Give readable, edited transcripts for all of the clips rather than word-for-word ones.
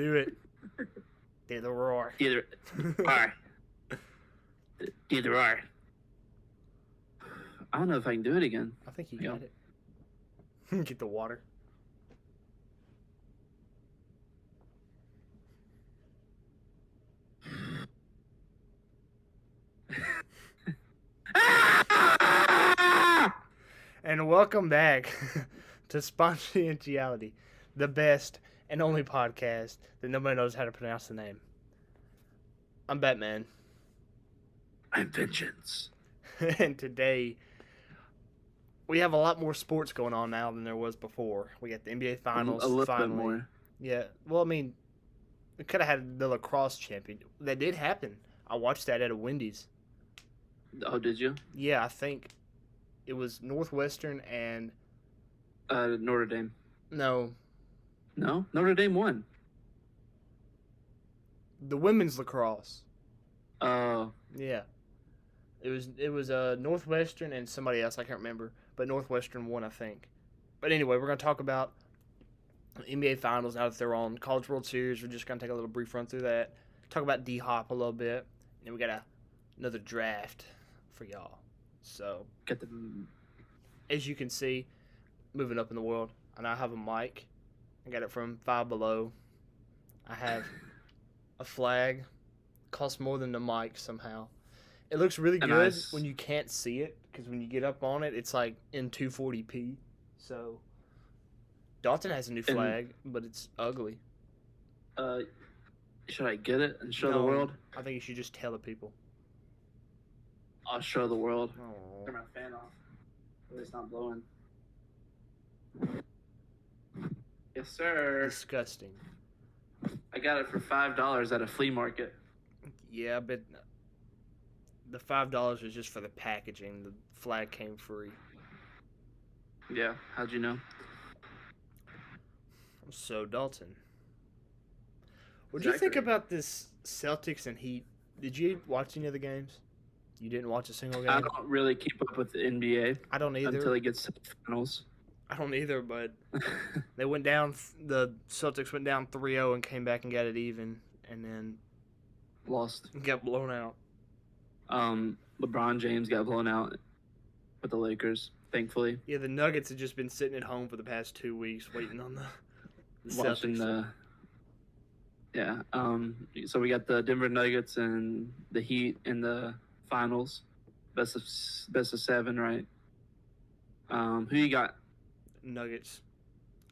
Do it. Do the roar. Either or. Either or. I don't know if I can do it again. I think you got it. Get the water. And welcome back to Spontientiality, the best and only podcast that nobody knows how to pronounce the name. I'm Batman. I'm Vengeance. And today, we have a lot more sports going on now than there was before. We got the NBA Finals. A little finally. bit more. Yeah, well, I mean, we could have had the lacrosse champion. That did happen. I watched that at a Wendy's. Oh, did you? Yeah, I think it was Northwestern and... Notre Dame. No. No? Notre Dame won. The women's lacrosse. Oh. Yeah. It was Northwestern and somebody else, I can't remember. But Northwestern won, I think. But anyway, we're going to talk about NBA Finals now that they're on. College World Series, we're just going to take a little brief run through that. Talk about D-Hop a little bit. And then we got another draft for y'all. So, Got the... as you can see, moving up in the world, I now have a mic. I got it from Five Below. I have a flag. Costs more than the mic somehow. It looks really good when you can't see it, because when you get up on it, it's like in 240p. So, Dalton has a new flag, but it's ugly. Should I get it and show the world? I think you should just tell the people. I'll show the world. Oh. Turn my fan off. It's not blowing. Yes, sir. Disgusting. I got it for $5 at a flea market. Yeah, but the $5 was just for the packaging. The flag came free. Yeah, how'd you know? So, Dalton, what do you think about this Celtics and Heat? Did you watch any of the games? You didn't watch a single game? I don't really keep up with the NBA. I don't either. Until it gets to the finals. I don't either, but they went down. The Celtics went down 3-0 and came back and got it even, and then lost. Got blown out. LeBron James got blown out with the Lakers, thankfully. Yeah, the Nuggets have just been sitting at home for the past 2 weeks waiting on the watching Celtics. So we got the Denver Nuggets and the Heat in the finals, best of 7, right? Who you got? Nuggets.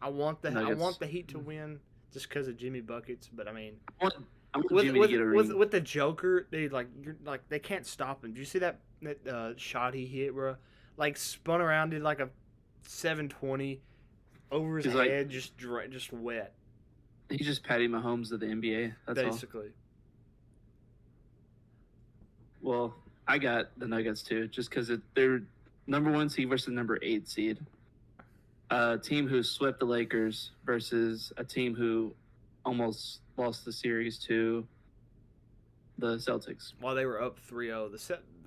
I want the Heat to win just because of Jimmy buckets, but I mean, I want Jimmy to get a ring. With the Joker, they can't stop him. Did you see that shot he hit, bro? Like spun around, did like a 720 over his head, just wet. He's just Patty Mahomes of the NBA. That's basically. Well, I got the Nuggets too, just because they're number 1 seed versus number 8 seed. A team who swept the Lakers versus a team who almost lost the series to the Celtics. While they were up 3-0, the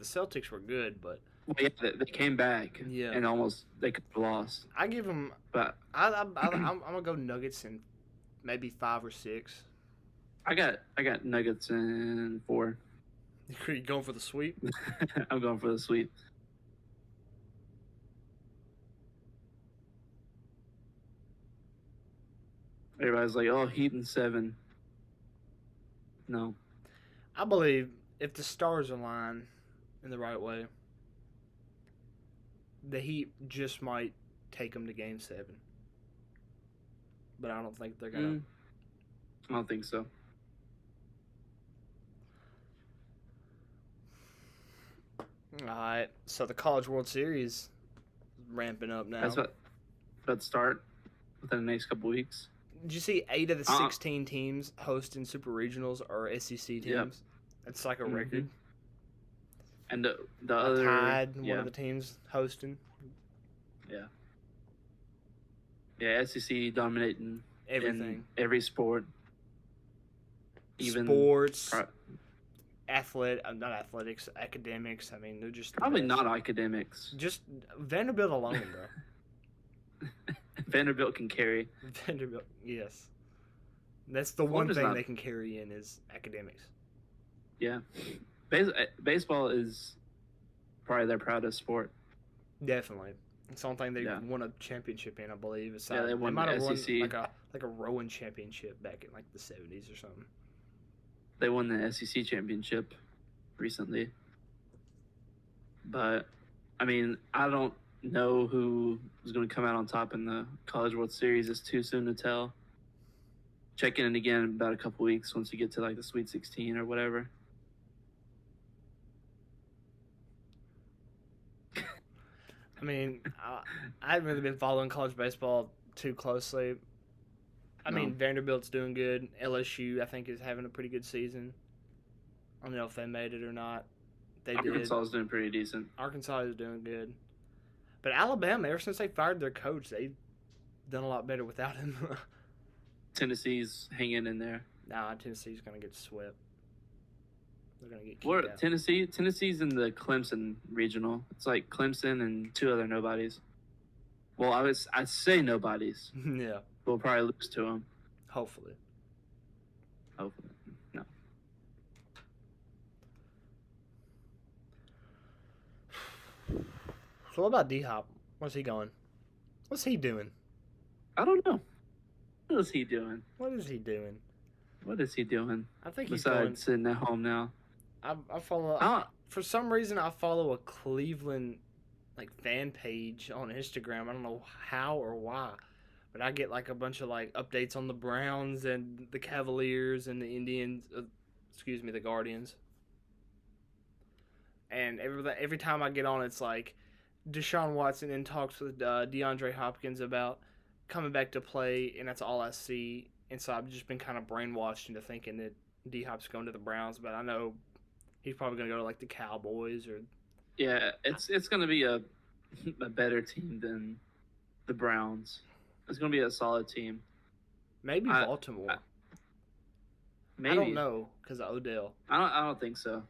Celtics were good, but yeah, they came back. Yeah. And almost they could have lost. I give them. But I'm gonna go Nuggets in maybe 5 or 6. I got Nuggets in 4. You going for the sweep? I'm going for the sweep. Everybody's like, oh, Heat in 7. No. I believe if the stars align in the right way, the Heat just might take them to Game 7. But I don't think they're going to. I don't think so. All right. So the College World Series is ramping up now. That's about to start within the next couple weeks. Did you see 8 of the 16 teams hosting Super Regionals are SEC teams? Yep. That's like a record. And the other... Tied, one of the teams hosting. Yeah. Yeah, SEC dominating everything. In every sport. Even sports, not athletics, academics. I mean, they're just... Probably not academics. Just Vanderbilt alone, bro. Vanderbilt can carry. Vanderbilt, yes. That's the one Florida's thing not- they can carry in is academics. Yeah. Baseball is probably their proudest sport. Definitely. It's the only thing they Yeah. won a championship in, I believe. Yeah, they won might the have won SEC. like a rowing championship back in like the 70s or something. They won the SEC championship recently. But, I mean, I don't know who is going to come out on top in the College World Series. It's too soon to tell. Check in again in about a couple weeks once you get to like the Sweet 16 or whatever. I mean, I haven't really been following college baseball too closely. I No. mean, Vanderbilt's doing good. LSU, I think, is having a pretty good season. I don't know if they made it or not. They Arkansas did. is doing pretty decent. Arkansas is doing good. But Alabama, ever since they fired their coach, they've done a lot better without him. Tennessee's hanging in there. Nah, Tennessee's going to get swept. They're going to get kicked out. Tennessee's in the Clemson regional. It's like Clemson and two other nobodies. Well, I'd say nobodies. Yeah, We'll probably lose to them. hopefully. Hopefully. No. So what about D-Hop? Where's he going? What's he doing? I don't know. What is he doing? What is he doing? What is he doing? I think he's Besides going. sitting at home now. I follow. For some reason, I follow a Cleveland like fan page on Instagram. I don't know how or why, but I get like a bunch of like updates on the Browns and the Cavaliers and the Indians. The Guardians. And every time I get on, it's like Deshaun Watson in talks with DeAndre Hopkins about coming back to play, and that's all I see. And so I've just been kind of brainwashed into thinking that D-Hop's going to the Browns, but I know he's probably going to go to like the Cowboys or. Yeah, it's going to be a better team than the Browns. It's going to be a solid team. Maybe Baltimore. Maybe. I don't know because of Odell. I don't think so.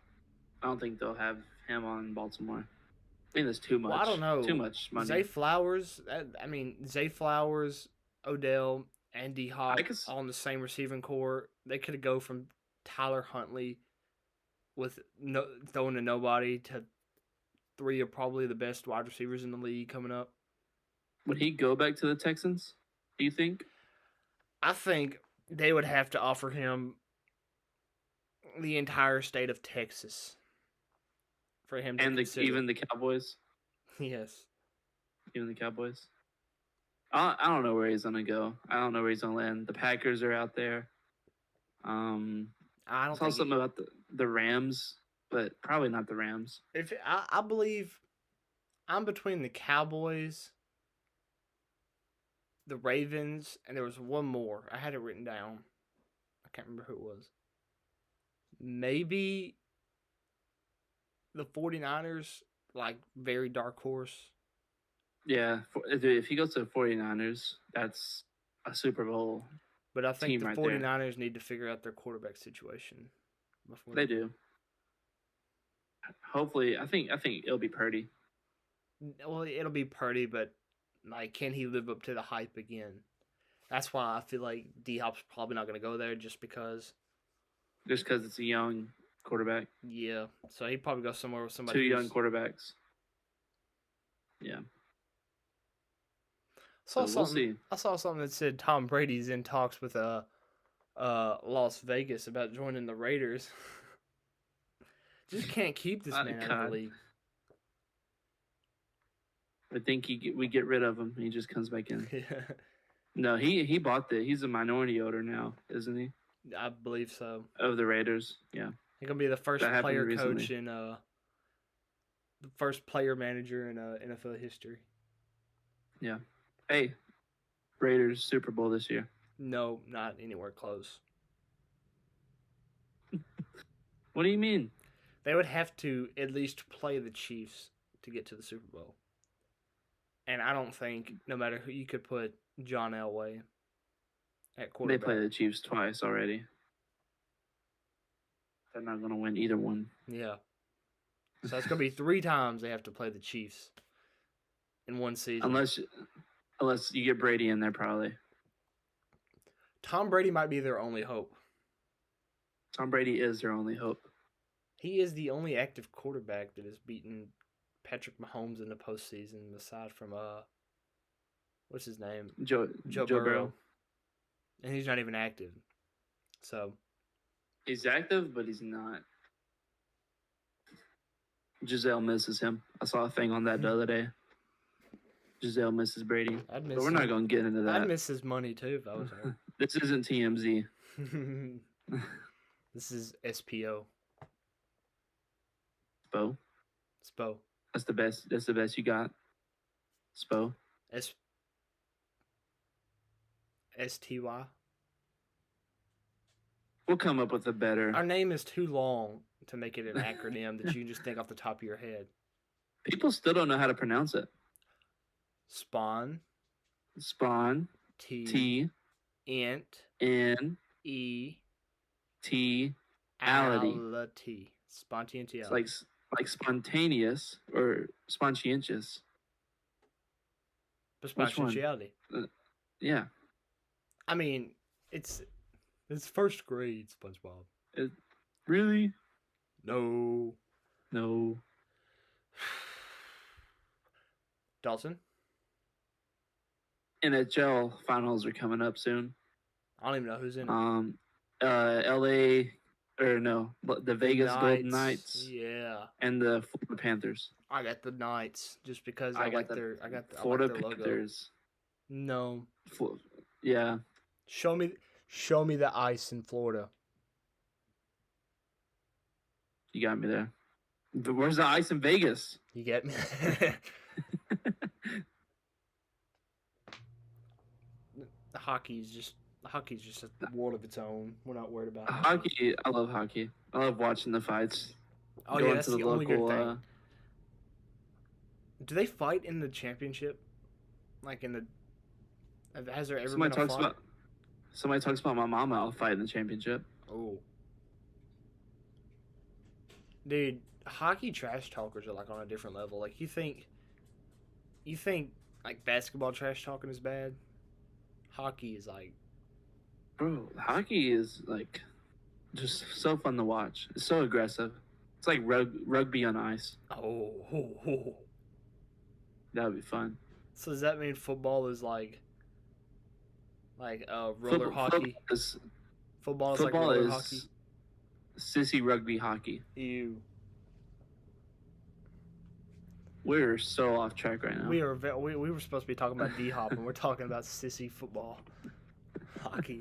I don't think they'll have him on Baltimore. I think there's too much. Well, I don't know. Too much money. Zay Flowers, Odell, and D-Hop all in the same receiving core. They could go from Tyler Huntley with throwing to nobody to three of probably the best wide receivers in the league coming up. Would he go back to the Texans, do you think? I think they would have to offer him the entire state of Texas for him to consider. Even the Cowboys? Yes. Even the Cowboys? I don't know where he's going to go. I don't know where he's going to land. The Packers are out there. I don't saw something about the Rams, but probably not the Rams. I believe I'm between the Cowboys, the Ravens, and there was one more. I had it written down. I can't remember who it was. Maybe the 49ers, like very dark horse. Yeah, if he goes to the 49ers, that's a Super Bowl. But I think the right 49ers need to figure out their quarterback situation. They do. Hopefully, I think it'll be Purdy. Well, it'll be Purdy, but like, can he live up to the hype again? That's why I feel like D-Hop's probably not going to go there just because. Just because it's a young quarterback. Yeah, so he'd probably go somewhere with somebody. Two young quarterbacks. Yeah. We'll see. I saw something that said Tom Brady's in talks with Las Vegas about joining the Raiders. Just can't keep this man out of the league. I think we get rid of him. He just comes back in. Yeah. No, he bought he's a minority owner now, isn't he? I believe so. Of the Raiders, yeah. He's gonna be the first player coach in the first player manager in NFL history. Yeah. Hey, Raiders Super Bowl this year. No, not anywhere close. What do you mean? They would have to at least play the Chiefs to get to the Super Bowl. And I don't think, no matter who, you could put John Elway at quarterback. They played the Chiefs twice already. They're not going to win either one. Yeah. So that's going to be 3 times they have to play the Chiefs in one season. Unless you get Brady in there, probably. Tom Brady might be their only hope. Tom Brady is their only hope. He is the only active quarterback that has beaten Patrick Mahomes in the postseason, aside from what's his name? Joe Burrow. And he's not even active. So He's active, but he's not. Giselle misses him. I saw a thing on that the other day. Giselle misses Brady. But we're not going to get into that. I'd miss his money too if I was her. This isn't TMZ. This is SPO. Spo. Spo. That's the best. That's the best you got. Spo. STY. We'll come up with a better. Our name is too long to make it an acronym that you can just think off the top of your head. People still don't know how to pronounce it. Spawn. T. Int. N. E. T. Ality. Spontientiality. It's like spontaneous or spontientious. But spontientiality. Yeah. I mean, it's first grade, SpongeBob. Really? No. Dalton? NHL finals are coming up soon. I don't even know who's in it. LA, or no, the Vegas Golden Knights. Yeah. And the Florida Panthers. I got the Knights just because I got like the their Florida logo. Panthers. No. Yeah. Show me the ice in Florida. You got me there. Where's the ice in Vegas? You get me? Hockey's just a world of its own. We're not worried about hockey. I love hockey. I love watching the fights. Oh yeah, that's the only good thing. Do they fight in the championship? Like in the? Has there ever been a fight? Somebody talks about my mama. I'll fight in the championship. Oh, dude, hockey trash talkers are like on a different level. Like you think like basketball trash talking is bad? Hockey is like, bro, hockey is like just so fun to watch. It's so aggressive. It's like rugby on ice. Oh. That would be fun. So does that mean football is like roller hockey? Football is like roller hockey. Sissy rugby hockey. Ew. We're so off track right now. We were supposed to be talking about D-Hop, and we're talking about sissy football hockey.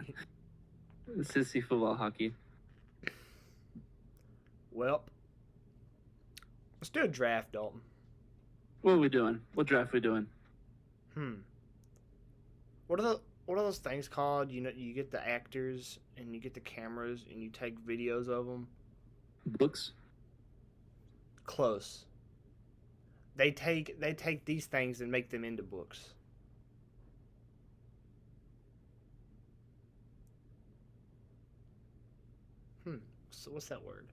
Sissy football hockey. Well, let's do a draft, Dalton. What are we doing? What draft are we doing? What are those things called? You know, you get the actors and you get the cameras and you take videos of them. Books. Close. They take these things and make them into books. So what's that word?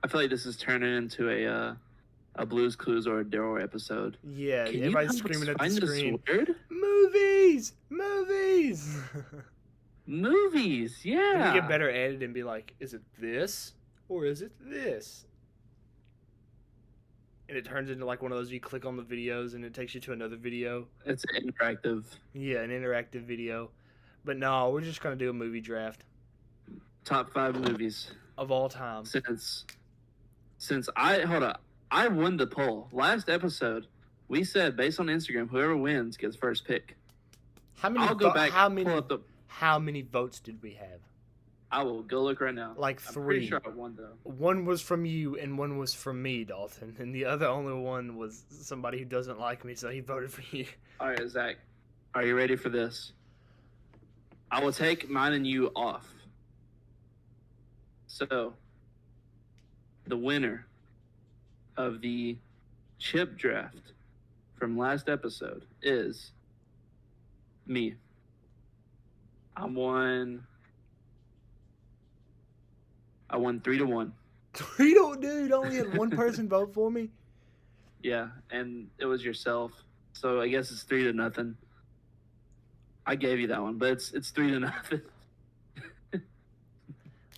I feel like this is turning into a Blue's Clues or a Daryl episode. Yeah, Can everybody's screaming at the screen. Word? Movies. Movies. Yeah. You get better at it and be like, is it this or is it this? And it turns into like one of those you click on the videos and it takes you to another video. It's an interactive. Yeah, an interactive video. But no, we're just going to do a movie draft. Top 5 movies. Of all time. Since I won the poll. Last episode, we said based on Instagram, whoever wins gets first pick. How many votes did we have? I will go look right now. Like 3. I'm pretty sure I won though. One was from you and one was from me, Dalton. And the other only one was somebody who doesn't like me, so he voted for you. All right, Zach. Are you ready for this? I will take mine and you off. So, the winner of the chip draft from last episode is me. I won 3-1. 3-1, dude. Only had one person vote for me. Yeah, and it was yourself. So I guess it's 3-0. I gave you that one, but it's 3-0.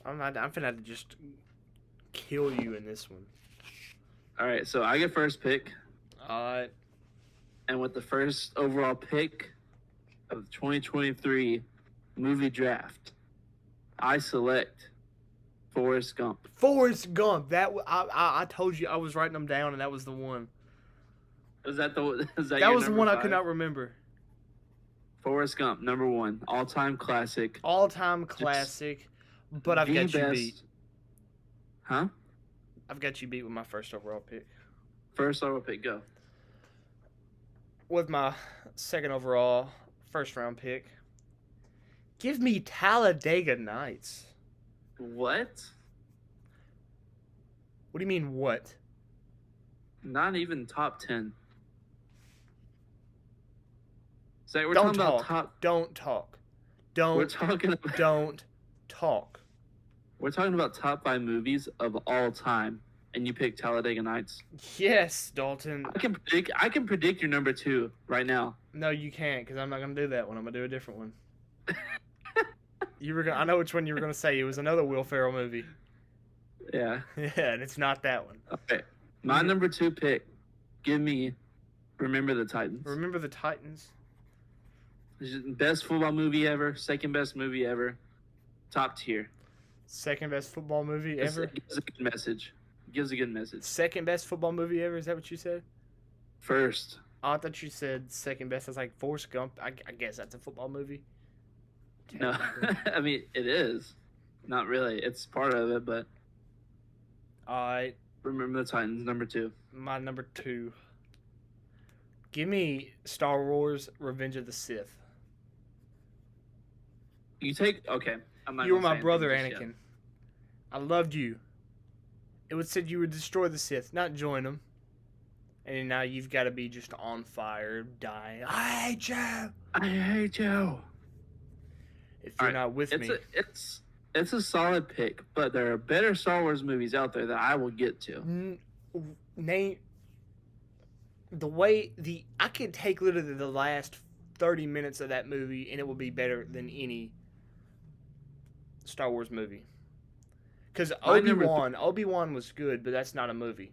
I'm finna have to just kill you in this one. All right, so I get first pick, Alright. and with the first overall pick of the 2023 movie draft, I select Forrest Gump. Forrest Gump. I told you I was writing them down, and that was the one. Is that the That was the one I could not remember. Forrest Gump, number 1, all-time classic. All-time classic, but I've got you beat. Huh? I've got you beat with my first overall pick. First overall pick, go. With my second overall, first round pick, give me Talladega Nights. What? What do you mean, what? Not even top 10. So we're Don't talking talk. about top. Don't talk. Don't. We're talking about. Don't talk. We're talking about top 5 movies of all time, and you pick Talladega Nights. Yes, Dalton. I can predict your number 2 right now. No, you can't, because I'm not gonna do that one. I'm gonna do a different one. I know which one you were gonna say. It was another Will Ferrell movie. Yeah. Yeah, and it's not that one. Okay. My number 2 pick. Give me Remember the Titans. Remember the Titans? Best football movie ever. Second best movie ever. Top tier. Second best football movie ever? It gives a good message. Gives a good message. Second best football movie ever? Is that what you said? First. Oh, I thought you said second best. I was like, Forrest Gump. I guess that's a football movie. No. I mean, it is. Not really. It's part of it, but. Alright. Remember the Titans, number 2. My number 2. Give me Star Wars Revenge of the Sith. You take. Okay. I'm not You were gonna my say brother, anything just Anakin. I loved you. It would said you would destroy the Sith, not join them. And now you've got to be just on fire, dying. I hate you. I hate you. If you're not with me. It's a solid pick, but there are better Star Wars movies out there that I will get to. Name I could take literally the last 30 minutes of that movie and it will be better than any Star Wars movie. Because Obi-Wan was good, but that's not a movie.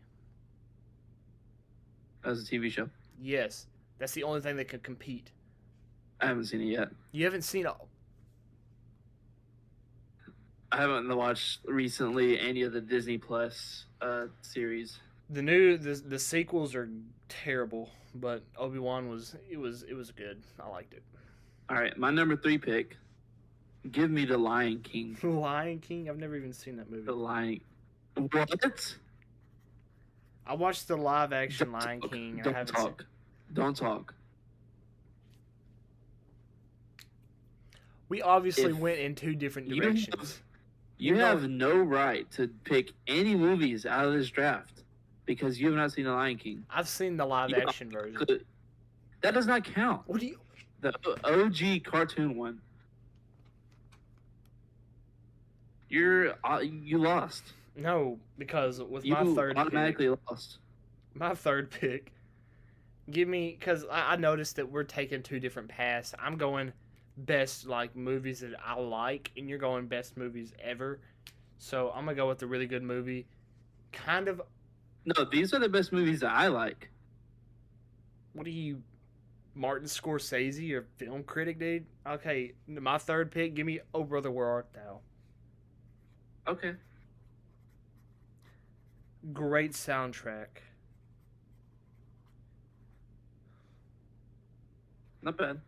As a TV show. Yes, that's the only thing that could compete. I haven't seen it yet. You haven't seen it? I haven't watched recently any of the Disney Plus series. The sequels are terrible, but Obi-Wan was good. I liked it. All right, my number 3 pick. Give me The Lion King. Lion King? I've never even seen that movie. The Lion. What? I watched the live action Lion King. Don't talk. We obviously went in 2 different directions. You have no right to pick any movies out of this draft because you have not seen The Lion King. I've seen the live action version. That does not count. What do you? The OG cartoon one. You lost. No, because with You my third automatically lost. My third pick, give me, because I noticed that we're taking 2 different paths. I'm going best like movies that I like, and you're going best movies ever. So I'm gonna go with a really good movie. Kind of. No, these are the best movies that I like. What are you, Martin Scorsese or film critic, dude? Okay, my third pick. Give me Oh Brother, Where Art Thou? Okay. Great soundtrack. Not bad.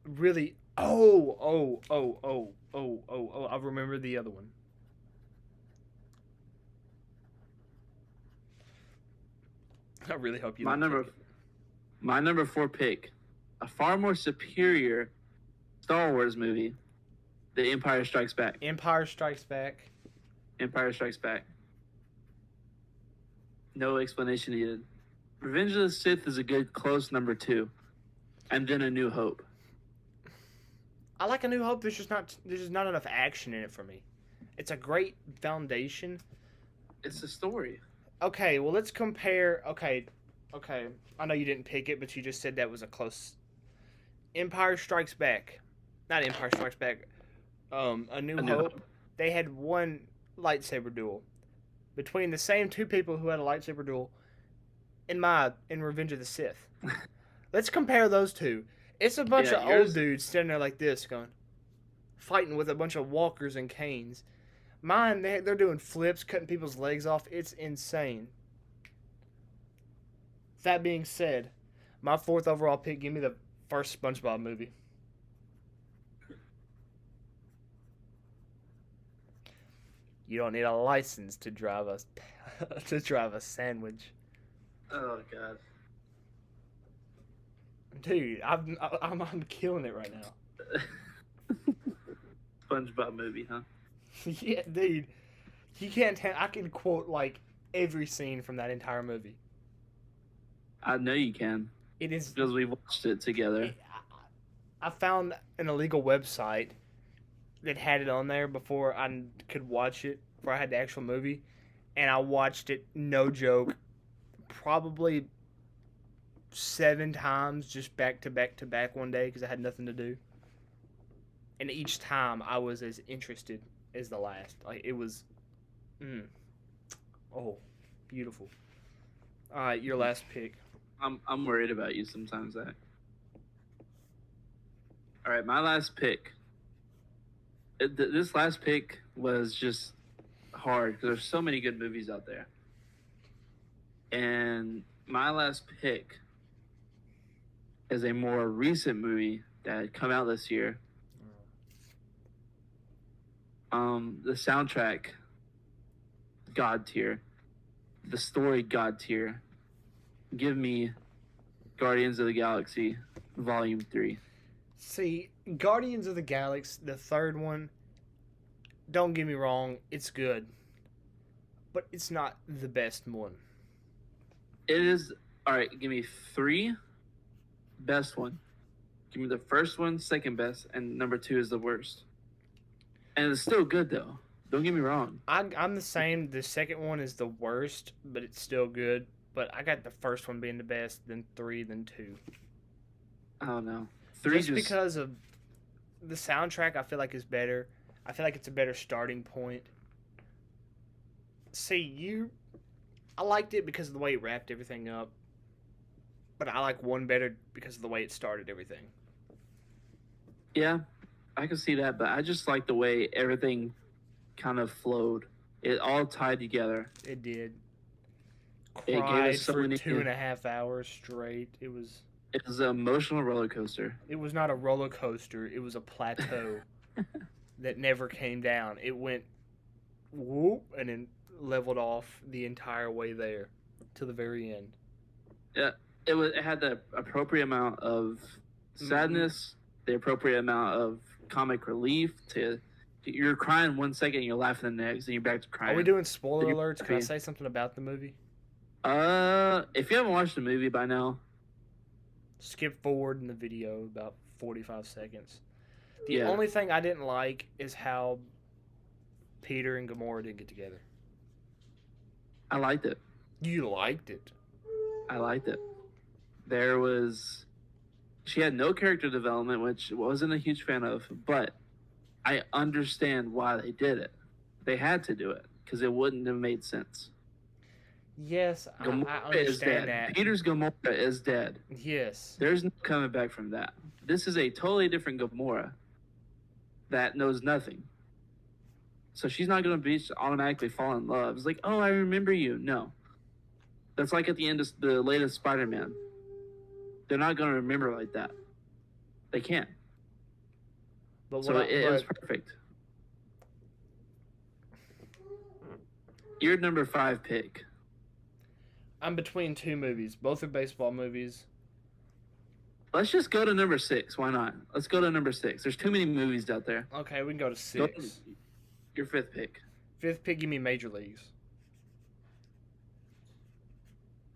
Really. I remember the other one. I really hope you. My number 4 pick, a far more superior Star Wars movie, The Empire Strikes Back. Empire Strikes Back. Empire Strikes Back. No explanation needed. Revenge of the Sith is a good close number 2, and then A New Hope. I like A New Hope. There's just not enough action in it for me. It's a great foundation. It's a story. Okay, well let's compare. Okay, okay. I know you didn't pick it, but you just said that was a close. Empire Strikes Back, not Empire Strikes Back. A New A New Hope. Hope. They had one lightsaber duel between the same two people who had a lightsaber duel in Revenge of the Sith. Let's compare those two. It's a bunch Yeah, of old yours. dudes standing there like this, going fighting with a bunch of walkers and canes. Mine, they're doing flips, cutting people's legs off. It's insane. That being said, my fourth overall pick, give me the first SpongeBob movie. You don't need a license to drive a to drive a sandwich, Oh God. dude. I'm killing it right now. SpongeBob movie, huh? Yeah, dude. You can't. I can quote like every scene from that entire movie. I know you can It is. because we watched it together. I found an illegal website that had it on there before I could watch it. Before I had the actual movie, and I watched it. No joke, probably 7 times, just back to back to back one day because I had nothing to do. And each time I was as interested as the last. Like it was, oh, beautiful. All right, your last pick. I'm worried about you sometimes, Zach. All right, my last pick. This last pick was just hard because there's so many good movies out there. And my last pick is a more recent movie that had come out this year. The soundtrack, God tier. The story, God tier. Give me Guardians of the Galaxy Volume 3. See, Guardians of the Galaxy, the third one. Don't get me wrong, it's good, but it's not the best one. It is. All right, give me 3 best one. Give me the first one, second best, and number 2 is the worst. And it's still good though. Don't get me wrong. I'm the same. The second one is the worst, but it's still good. But I got the first one being the best, then 3, then 2. I don't know. 3 Just because of the soundtrack, I feel like is better. I feel like it's a better starting point. See, I liked it because of the way it wrapped everything up, but I like one better because of the way it started everything. Yeah, I can see that, but I just like the way everything kind of flowed. It all tied together. It did. It gave Cried us so for many. 2.5 hours straight. It was an emotional roller coaster. not a roller coaster. It was a plateau that never came down. It went whoop and then leveled off the entire way there to the very end. Yeah, it had the appropriate amount of sadness, the appropriate amount of comic relief. You're crying 1 second, you're laughing the next, and you're back to crying. Are we doing spoiler alerts? Can I say something about the movie? If you haven't watched the movie by now, skip forward in the video about 45 seconds. The only thing I didn't like is how Peter and Gamora didn't get together. I liked it. You liked it? I liked it. She had no character development, which I wasn't a huge fan of, but I understand why they did it. They had to do it because it wouldn't have made sense. Yes, I understand that. Peter's Gamora is dead. Yes. There's no coming back from that. This is a totally different Gamora that knows nothing. So she's not going to automatically fall in love. It's like, oh, I remember you. No. That's like at the end of the latest Spider-Man. They're not going to remember like that. They can't. But it was perfect. Your number 5 pick. I'm between 2 movies. Both are baseball movies. Let's just go to number 6. Why not? Let's go to number 6. There's too many movies out there. Okay, we can go to 6. Your 5th pick. 5th pick, give me Major Leagues.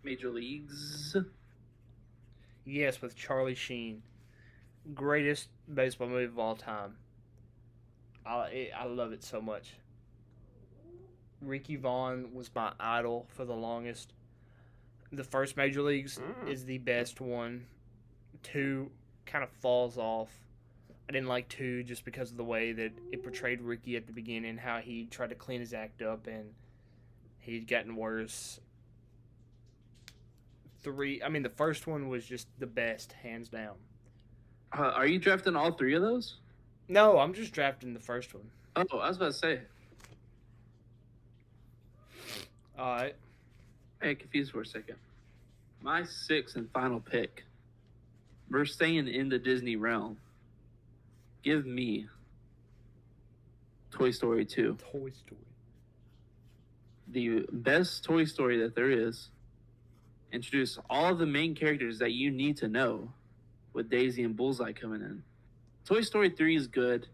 Major Leagues? Yes, with Charlie Sheen. Greatest baseball movie of all time. I love it so much. Ricky Vaughn was my idol for the longest. The first Major Leagues is the best one. 2 kind of falls off. I didn't like 2 just because of the way that it portrayed Ricky at the beginning, how he tried to clean his act up and he'd gotten worse. 3, I mean, the first one was just the best, hands down. Are you drafting all 3 of those? No, I'm just drafting the first one. Oh, I was about to say. All right. I got confused for a second. My 6th and final pick. We're staying in the Disney realm. Give me Toy Story 2. Toy Story. The best Toy Story that there is. Introduce all the main characters that you need to know with Daisy and Bullseye coming in. Toy Story 3 is good.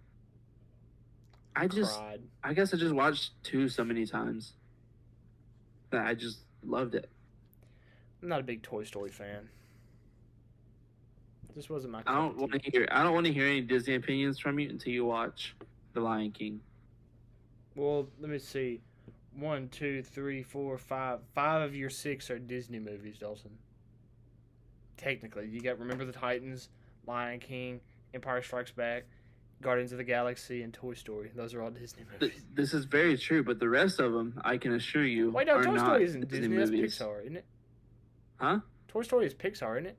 I guess I just watched 2 so many times that I just loved it. I'm not a big Toy Story fan. This wasn't my. I don't want to hear any Disney opinions from you until you watch The Lion King. Well, let me see. 1, 2, 3, 4, 5. 5 of your 6 are Disney movies, Dalton. Technically, you got Remember the Titans, Lion King, Empire Strikes Back, Guardians of the Galaxy, and Toy Story. Those are all Disney movies. This is very true, but the rest of them, I can assure you, wait, no, are Toy not Story isn't Disney. movies. That's Pixar, isn't it? Huh? Toy Story is Pixar, isn't it?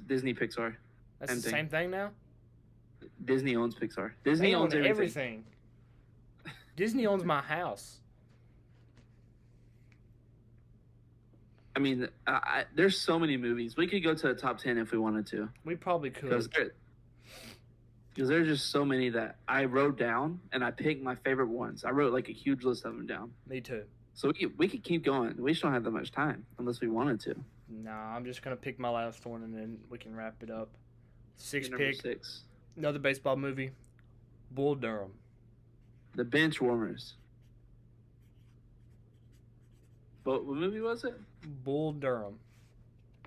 Disney Pixar. That's the same thing now? Disney owns Pixar. Disney owns everything. Disney owns my house. I mean, there's so many movies. We could go to the top 10 if we wanted to. We probably could. Because there's just so many that I wrote down, and I picked my favorite ones. I wrote like a huge list of them down. Me too. So we could keep going. We just don't have that much time unless we wanted to. Nah, I'm just going to pick my last one, and then we can wrap it up. 6 Number pick. 6. Another baseball movie. Bull Durham. The Bench Warmers. What movie was it? Bull Durham.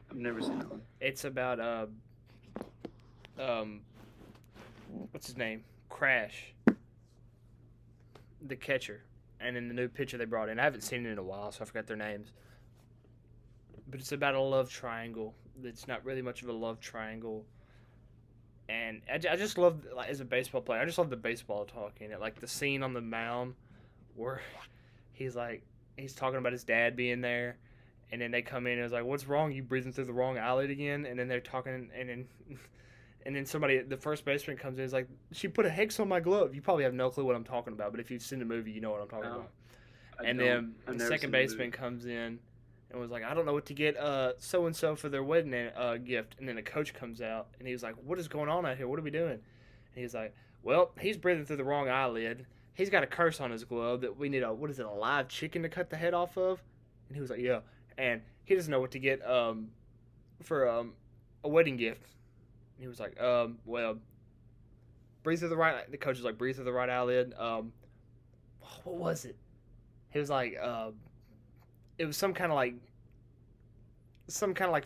I've never seen that one. It's about what's his name? Crash, the catcher, and then the new pitcher they brought in. I haven't seen it in a while, so I forgot their names. But it's about a love triangle. It's not really much of a love triangle. And I just love, like, as a baseball player, I just love the baseball talk in it. Like the scene on the mound where he's talking about his dad being there, and then they come in and it's like, "What's wrong? You breathing through the wrong eyelid again?" And then they're talking, and then somebody, the first baseman comes in, is like, "She put a hex on my glove." You probably have no clue what I'm talking about, but if you've seen the movie, you know what I'm talking about. And then the second baseman comes in and was like, "I don't know what to get so and so for their wedding gift." And then the coach comes out and he was like, "What is going on out here? What are we doing?" And he's like, "Well, he's breathing through the wrong eyelid. He's got a curse on his glove that we need a live chicken to cut the head off of." And he was like, "Yeah." And he doesn't know what to get for a wedding gift. And he was like, "Well, breathe through the right." The coach was like, "Breathe through the right eyelid." What was it? He was like, it was some kind of like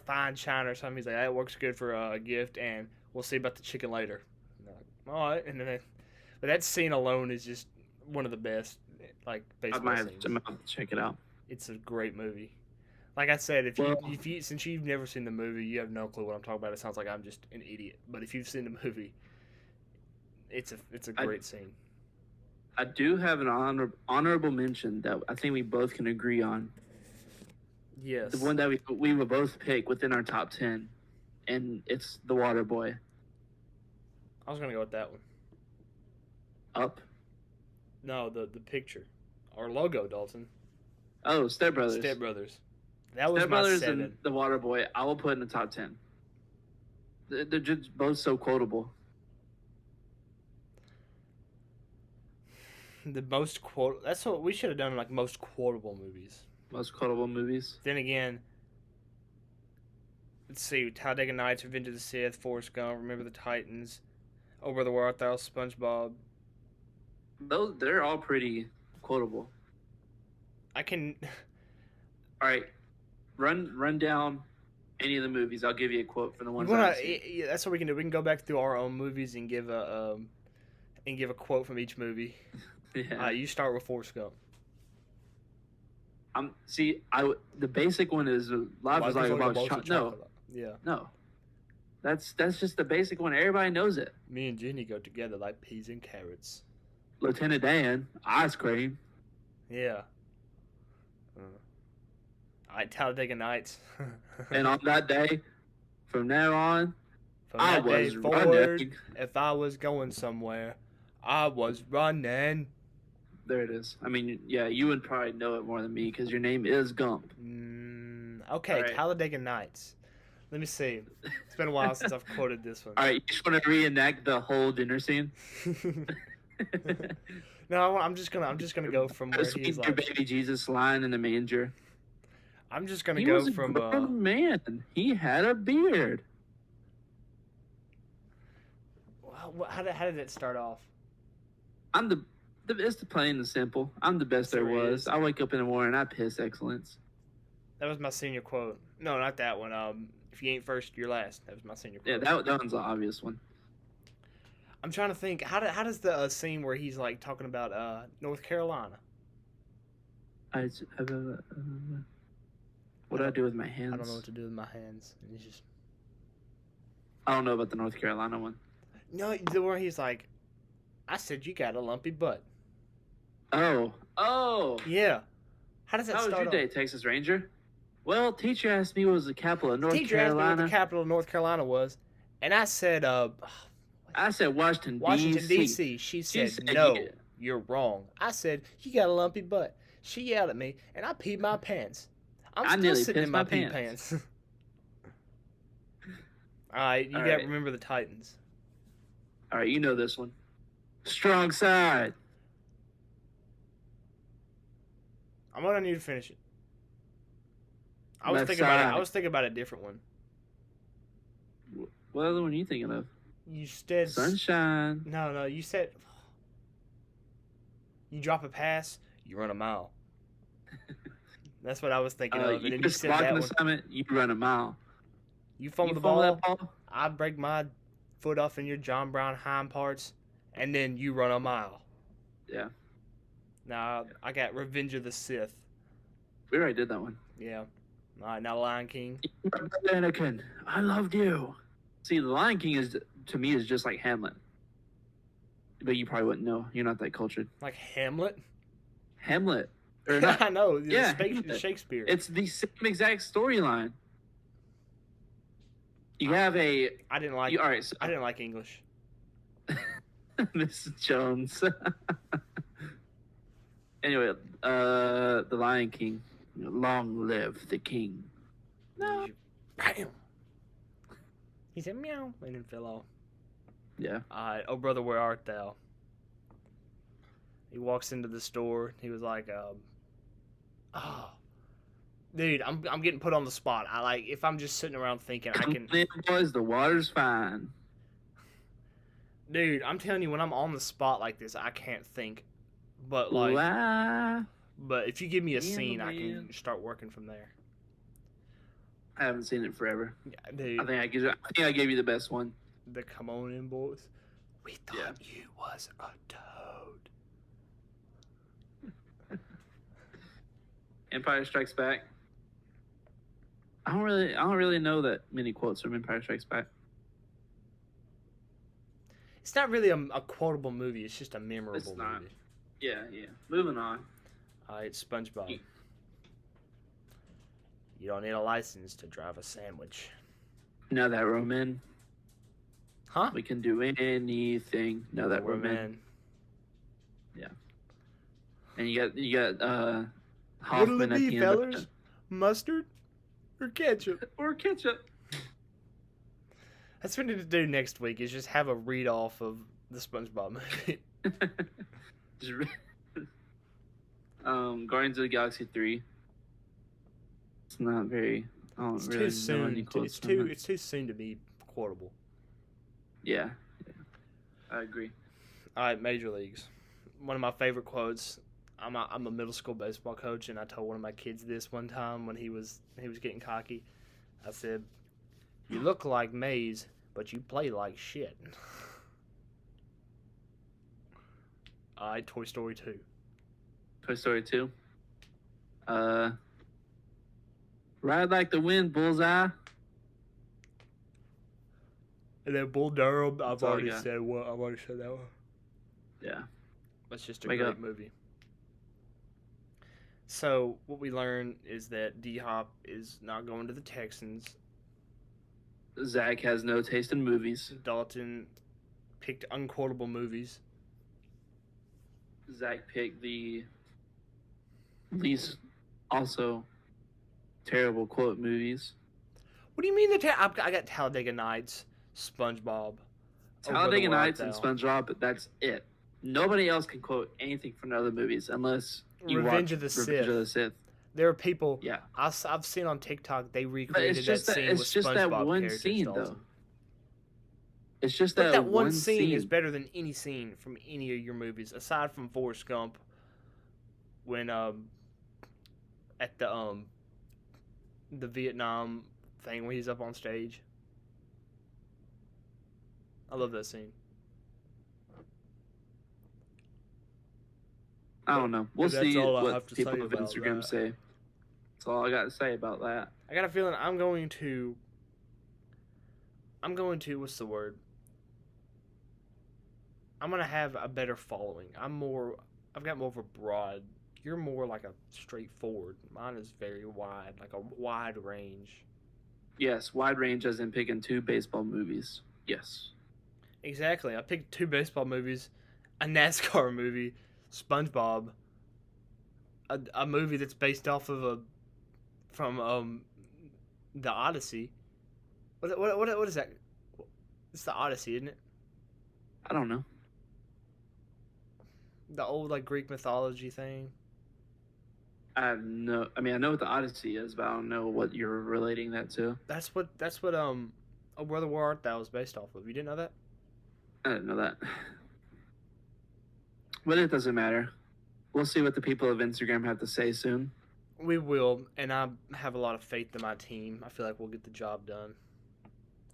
fine china or something. He's like, "That works good for a gift, and we'll see about the chicken later." And they're like, "All right." And then but that scene alone is just one of the best, like, baseball scenes. I might have to check it out. It's a great movie. Like I said, since you've never seen the movie, you have no clue what I'm talking about. It sounds like I'm just an idiot. But if you've seen the movie, it's a great scene. I do have an honorable mention that I think we both can agree on. Yes. The one that we would both pick within our top 10, and it's The Water Boy. I was gonna go with that one. Up? No, the picture, our logo, Dalton. Oh, Step Brothers. Step Brothers. That was Step my Brothers 7. and The Water Boy. I will put in the top 10. They're just both so quotable. The most quote. That's what we should have done. Like, most quotable movies. Most quotable movies. Then again, let's see: Talladega Nights, Revenge of the Sith, Forrest Gump, Remember the Titans, Oh Brother Where Art Thou, SpongeBob. They're all pretty quotable. I can. All right, run down any of the movies. I'll give you a quote from the ones I've seen. Yeah, that's what we can do. We can go back through our own movies and give a quote from each movie. Yeah. You start with Forrest Gump. The basic one is life is like a box of chocolate. No, Yeah. no. That's just the basic one. Everybody knows it. Me and Jenny go together like peas and carrots. Lieutenant Dan, ice cream. Yeah. All right, Talladega Nights. And on that day, from now on, From I that day was forward, running. if I was going somewhere, I was running. There it is. I mean, yeah, you would probably know it more than me because your name is Gump. Okay, All right. Talladega Nights. Let me see. It's been a while since I've quoted this one. All right, you just want to reenact the whole dinner scene? No, I'm just gonna go from where he's your like. baby Jesus lying in the manger. I'm just gonna He go was a from. grown man. He had a beard. How did it start off? It's the plain and simple. I'm the best there was. I wake up in the morning. I piss excellence. That was my senior quote. No, not that one. If you ain't first, you're last. That was my senior quote. Yeah, that one's the obvious one. I'm trying to think. How does the scene where he's like talking about North Carolina? What do I do with my hands? I don't know what to do with my hands. And he's just. I don't know about the North Carolina one. No, the where he's like, I said you got a lumpy butt. Oh. Yeah. How does that How was start your day, Texas Ranger? Well, teacher asked me what was the capital of North Teacher Carolina. asked me what the capital of North Carolina was, and I said, Washington, Washington, D.C. D.C. She said, no, you're wrong. I said, you got a lumpy butt. She yelled at me, and I peed my pants. I'm still sitting in my pee pants. All right, you got to remember the Titans. All right, you know this one. Strong side. I'm gonna need to finish it. I was thinking about a different one. What other one are you thinking of? You said sunshine. No, you said you drop a pass, you run a mile. That's what I was thinking of. And then you said that one. Assignment, you run a mile. You fumble the ball, I break my foot off in your John Brown hind parts, and then you run a mile. Yeah. Now I got Revenge of the Sith. We already did that one. Yeah. All right, now Lion King. Anakin, I loved you. See, the Lion King is just like Hamlet. But you probably wouldn't know. You're not that cultured. Like Hamlet? Hamlet. Or not. I know. Yeah. Shakespeare. It's the same exact storyline. You have a. I didn't like. All right. So, I didn't like English. Mrs. Jones. Anyway, the Lion King. Long live the king. No. Bam. He said meow and then fell off. Yeah. Oh brother, where art thou? He walks into the store. He was like, dude, I'm getting put on the spot. I like if I'm just sitting around thinking I can. Boys, the water's fine. Dude, I'm telling you, when I'm on the spot like this, I can't think. But like, but if you give me a scene, I can start working from there. I haven't seen it forever. Yeah, dude. I think I gave you the best one. The come on in, boys. We thought you was a toad. Empire Strikes Back. I don't really know that many quotes from Empire Strikes Back. It's not really a quotable movie. It's just a memorable movie. Yeah. Moving on. All right, SpongeBob. You don't need a license to drive a sandwich. Now that we're men. Huh? We can do anything. Now that we're men. Yeah. And you got Hoffman What'll it be, at the fellers? end. Mustard or ketchup? Ketchup. That's what we need to do next week. Is just have a read off of the SpongeBob movie. Guardians of the Galaxy 3. It's not very. I don't it's really too soon. know any quotes It's too soon to be quotable. Yeah, I agree. All right, Major Leagues. One of my favorite quotes. I'm a middle school baseball coach, and I told one of my kids this one time when he was getting cocky. I said, "You look like maize, but you play like shit." All right, Toy Story 2. Toy Story 2. Ride Like the Wind, Bullseye. And then Bull Durham, I've That's all I already got. said what. I've already said that one. Yeah. That's just a Wake great up. movie. So what we learned is that D-Hop is not going to the Texans. Zach has no taste in movies. Dalton picked unquotable movies. Zach picked the least also terrible quote movies. What do you mean I got Talladega Nights, SpongeBob, Talladega Nights and Thou. SpongeBob, but that's it. Nobody else can quote anything from other movies unless you Revenge watch of the Revenge Sith. of the Sith. There are people Yeah, I've seen on TikTok they but recreated it's just that that scene it's with just SpongeBob that one characters. scene Dalton. though. It's just But that one scene scene is better than any scene from any of your movies, aside from Forrest Gump. When at the Vietnam thing when he's up on stage. I love that scene. I don't know. We'll That's see all I have what to people say of about Instagram that. say. That's all I got to say about that. I got a feeling I'm going to what's the word? I'm gonna have a better following. I've got more of a broad. You're more like a straightforward. Mine is very wide, like a wide range. Yes, wide range as in picking 2 baseball movies. Yes. Exactly. I picked 2 baseball movies, a NASCAR movie, SpongeBob, a movie that's based off of from the Odyssey. What is that? It's the Odyssey, isn't it? I don't know. The old like Greek mythology thing. I have no. I mean, I know what the Odyssey is, but I don't know what you're relating that to. That's what Oh Brother Where Art Thou was based off of. You didn't know that? I didn't know that. But it doesn't matter. We'll see what the people of Instagram have to say soon. We will, and I have a lot of faith in my team. I feel like we'll get the job done.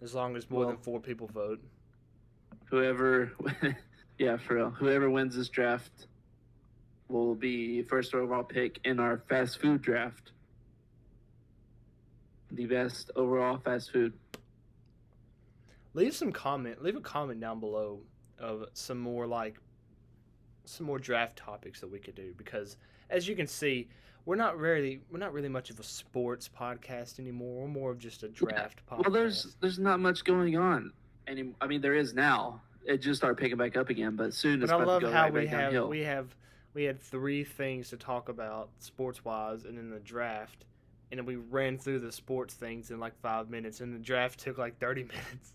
As long as more than 4 people vote. Whoever, yeah, for real. Whoever wins this draft will be first overall pick in our fast food draft. The best overall fast food. Leave a comment down below of some more draft topics that we could do, because as you can see, we're not really much of a sports podcast anymore. We're more of just a draft podcast. Well, there's not much going on. I mean, there is now. It just started picking back up again, but soon it's But I about love to go how right back downhill. we had 3 things to talk about sports wise, and then the draft, and then we ran through the sports things in like 5 minutes, and the draft took like 30 minutes.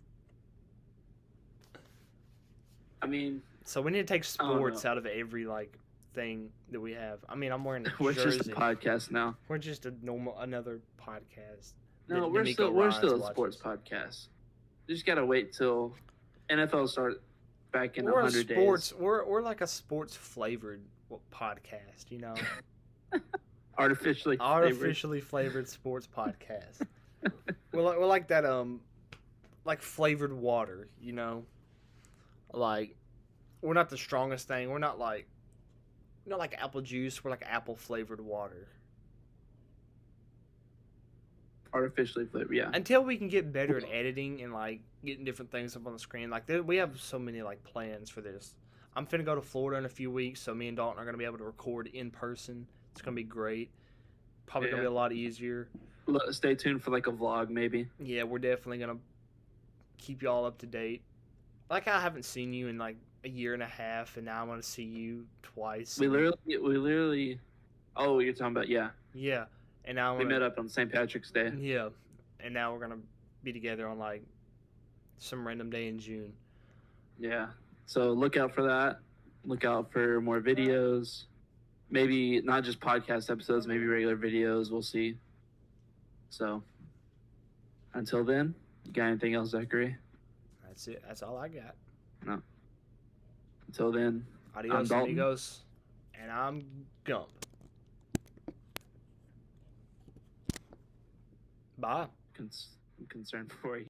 I mean, So we need to take sports out of every like thing that we have. I mean, I'm wearing a we're jersey. just a podcast now. We're just another podcast. No, that we're D'Amico still Ryans a watches. sports podcast. You just gotta wait till NFL start back in We're 100 sports. days. We're like a sports flavored podcast. You know, Artificially flavored sports podcast. we're like that like flavored water. You know, like we're not the strongest thing. We're not like apple juice. We're like apple flavored water. Artificially flavored, yeah. Until we can get better at editing and like getting different things up on the screen, like we have so many like plans for this. I'm finna go to Florida in a few weeks, so me and Dalton are gonna be able to record in person. It's gonna be great. Probably gonna be a lot easier. Stay tuned for like a vlog, maybe. Yeah, we're definitely gonna keep y'all up to date. Like I haven't seen you in like a year and a half, and now I'm gonna see you twice. We literally. Oh, you're talking about Yeah, and now we met up on St. Patrick's Day. Yeah, and now we're gonna be together on like some random day in June. Yeah. So look out for that. Look out for more videos. Maybe not just podcast episodes, maybe regular videos. We'll see. So until then, you got anything else, Zachary? That's it. That's all I got. No. Until then, Adios, I'm Dalton. amigos. And I'm Gump. Bye. I'm concerned for you.